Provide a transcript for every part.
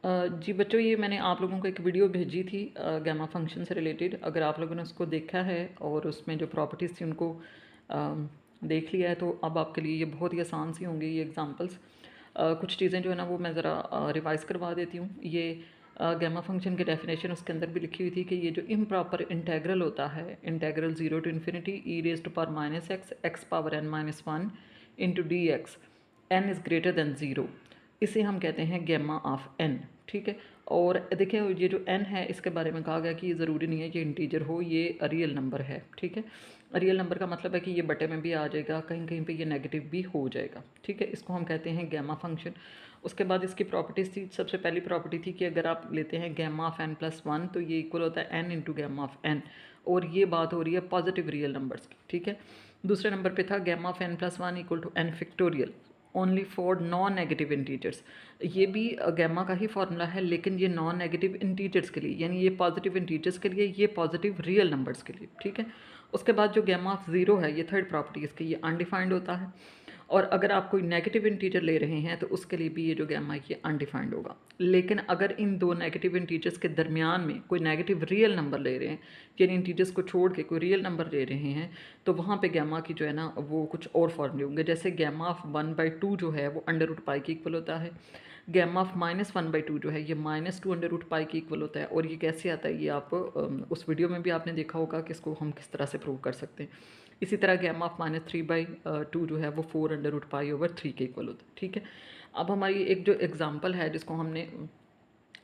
जी बच्चों, ये मैंने आप लोगों को एक वीडियो भेजी थी गैमा फंक्शन से रिलेटेड। अगर आप लोगों ने उसको देखा है और उसमें जो प्रॉपर्टीज़ थी उनको देख लिया है तो अब आपके लिए ये बहुत ही आसान सी होंगी ये एग्जांपल्स। कुछ चीज़ें जो है ना वो मैं ज़रा रिवाइज़ करवा देती हूँ। ये गैमा फंक्शन की डेफिनेशन उसके अंदर भी लिखी हुई थी कि ये जो इम्प्रॉपर इंटेग्रल होता है, integral 0 to infinity e raise to power minus x x power n minus one into d x n is greater than zero, इसे हम कहते हैं गैमा ऑफ n। ठीक है। और देखिए ये जो n है इसके बारे में कहा गया कि ये ज़रूरी नहीं है कि इंटीजर हो, ये रियल नंबर है। ठीक है। रियल नंबर का मतलब है कि ये बटे में भी आ जाएगा, कहीं कहीं पे ये नेगेटिव भी हो जाएगा। ठीक है। इसको हम कहते हैं गैमा फंक्शन। उसके बाद इसकी प्रॉपर्टीज़ थी। सबसे पहली प्रॉपर्टी थी कि अगर आप लेते हैं gamma of n plus one तो ये इक्वल होता है n into gamma of n, और ये बात हो रही है पॉजिटिव रियल नंबर्स की। ठीक है। दूसरे नंबर पे था gamma of n plus one equal to n factorial only for non negative integers. ये भी गैमा का ही फॉर्मूला है, लेकिन ये नॉन नेगेटिव इंटीजर्स के लिए, यानी ये पॉजिटिव इंटीजर्स के लिए, ये पॉजिटिव रियल नंबर्स के लिए। ठीक है। उसके बाद जो गैमा ऑफ ज़ीरो है, ये थर्ड प्रॉपर्टी इसकी, ये अनडिफाइंड होता है। और अगर आप कोई नेगेटिव इंटीजर ले रहे हैं तो उसके लिए भी ये जो गैमा है ये अनडिफाइंड होगा। लेकिन अगर इन दो नेगेटिव इंटीजर्स के दरमियान में कोई नेगेटिव रियल नंबर ले रहे हैं, यानी इंटीजर्स को छोड़ के कोई रियल नंबर ले रहे हैं, तो वहाँ पे गैमा की जो है ना वो कुछ और फॉर्मूले होंगे। जैसे गैमा ऑफ 1/2 जो है वो अंडर रूट पाई के इक्वल होता है। गैमा ऑफ -1/2 जो है ये -2 अंडर रूट पाई के इक्वल होता है। और ये कैसे आता है ये आप उस वीडियो में भी आपने देखा होगा कि इसको हम किस तरह से प्रूव कर सकते हैं। इसी तरह गैमा ऑफ -3/2 जो है वो 4 अंडर रूट पाई ओवर 3 के इक्वल होता है। ठीक है। अब हमारी एक जो एग्जांपल है जिसको हमने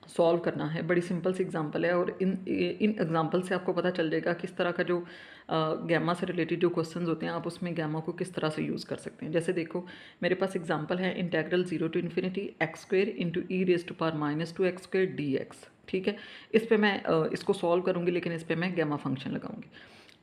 सॉल्व करना है, बड़ी सिंपल सी एग्जांपल है, और इन एग्जांपल से आपको पता चल जाएगा किस तरह का जो गैमा से रिलेटेड जो क्वेश्चंस होते हैं आप उसमें गैमा को किस तरह से यूज़ कर सकते हैं। जैसे देखो मेरे पास एग्जांपल है integral 0 to infinity x square into e raise to power -2 x square d x. ठीक है। इस पर मैं इसको सॉल्व करूँगी, लेकिन इस पर मैं गैमा फंक्शन लगाऊंगी।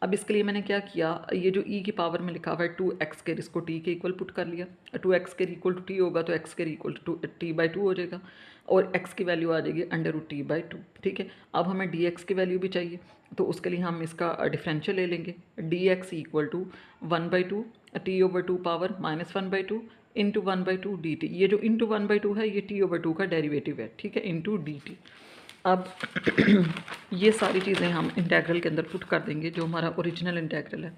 अब इसके लिए मैंने क्या किया, ये जो ई की पावर में लिखा हुआ है 2x स्क्वायर, इसको t के इक्वल पुट कर लिया। 2x square equal to T होगा तो x square equal to t/2 हो जाएगा, और x की वैल्यू आ जाएगी √t/2। ठीक है। अब हमें dx की वैल्यू भी चाहिए, तो उसके लिए हम इसका डिफरेंशियल ले लेंगे। dx equal to 1/2 t/2 power -1/2 into 1/2 dt। ये जो इंटू 1/2 है ये t/2 का डेरिवेटिव है। ठीक है, इंटू dt। अब ये सारी चीज़ें हम इंटेग्रल के अंदर पुट कर देंगे, जो हमारा ओरिजिनल इंटेग्रल है।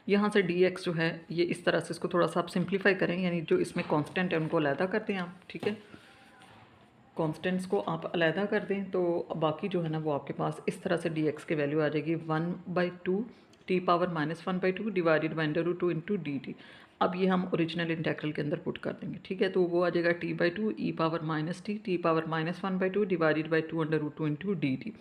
यहाँ से dx जो है ये इस तरह से, इसको थोड़ा सा आप सिंप्लीफाई करें, यानी जो इसमें कांस्टेंट है उनको अलहदा कर दें आप। ठीक है, कांस्टेंट्स को आप अलहदा कर दें तो बाकी जो है ना वो आपके पास इस तरह से dx की वैल्यू आ जाएगी 1/2 t power -1/2 divided by √2 into D T. अब ये हम ओरिजिनल इंटेग्रल के अंदर पुट कर देंगे। ठीक है, तो वो आ जाएगा t/2 e power -t power -1/2 divided by 2√2 into D T.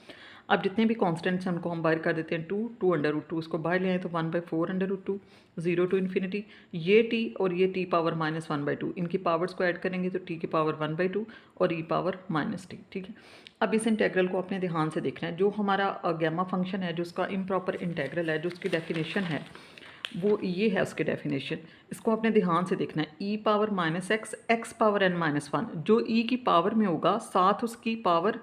अब जितने भी कांस्टेंट्स हैं उनको हम बाहर कर देते हैं। 2 उसको बाहर ले आए तो 1/4√2 0 टू इन्फिनिटी। ये t और ये t पावर -1/2, इनकी पावर्स को ऐड करेंगे तो t की पावर 1/2 और e पावर -t। ठीक है। अब इस इंटेग्रल को अपने ध्यान से देखना है। जो हमारा गैमा फंक्शन है, जो उसका इम्प्रॉपर इंटेग्रल है, जो उसकी डेफिनेशन है वो ये है उसकी डेफिनेशन। इसको अपने ध्यान से देखना है। e power -x x power n-1, जो e की पावर में होगा साथ उसकी पावर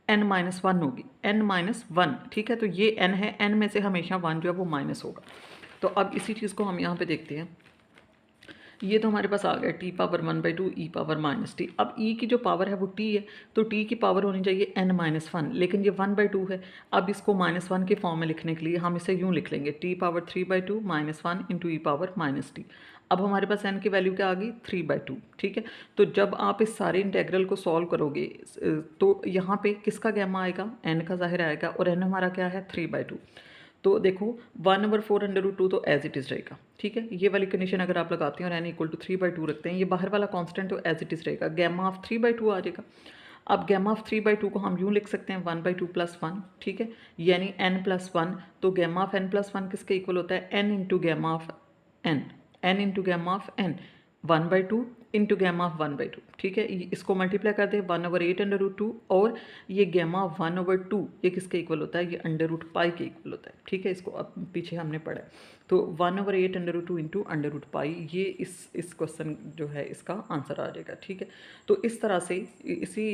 n-1 होगी, n-1। ठीक है, तो ये n है, n में से हमेशा 1 जो है वो माइनस होगा। तो अब इसी चीज़ को हम यहाँ पे देखते हैं। ये तो हमारे पास आ गया t power 1/2 e power -t। अब e की जो पावर है वो t है, तो t की पावर होनी चाहिए n-1, लेकिन ये 1/2 है। अब इसको -1 के फॉर्म में लिखने के लिए हम इसे यूँ लिख लेंगे, t पावर 3/2 -1 इंटू ई पावर -t। अब हमारे पास n की वैल्यू क्या आ गई, 3/2। ठीक है, तो जब आप इस सारे इंटेग्रल को सॉल्व करोगे तो यहाँ पे किसका गैमा आएगा, n का जाहिर आएगा, और n हमारा क्या है 3/2। तो देखो 1/4√2 तो एज इट इज़ रहेगा। ठीक है, ये वाली कंडीशन अगर आप लगाते हैं और n इक्वल टू 3/2 रखते हैं, ये बाहर वाला कांस्टेंट तो एज इट इज़ रहेगा, गैमा ऑफ 3/2 आ जाएगा। अब गैमा ऑफ 3/2 को हम यूँ लिख सकते हैं 1/2 + 1। ठीक है, यानी n+1, तो गैमा ऑफ n+1 किसके इक्वल होता है, n into gamma of n, n into gamma of n, 1/2 into gamma of 1/2। ठीक है, इसको मल्टीप्लाई कर दें 1/8√2, और ये गैमा 1/2 ये किसके इक्वल होता है, ये √π के इक्वल होता है। ठीक है, इसको अब पीछे हमने पढ़ा है, तो 1/8√2 इंटू √π, ये इस क्वेश्चन जो है इसका आंसर आ जाएगा। ठीक है, तो इस तरह से इसी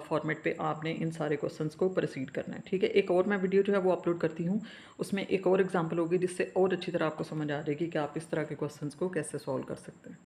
फॉर्मेट पे आपने इन सारे क्वेश्चंस को प्रोसीड करना है। ठीक है, एक और मैं वीडियो जो है वो अपलोड करती हूँ, उसमें एक और एग्जाम्पल होगी जिससे और अच्छी तरह आपको समझ आ जाएगी कि आप इस तरह के क्वेश्चंस को कैसे सॉल्व कर सकते हैं।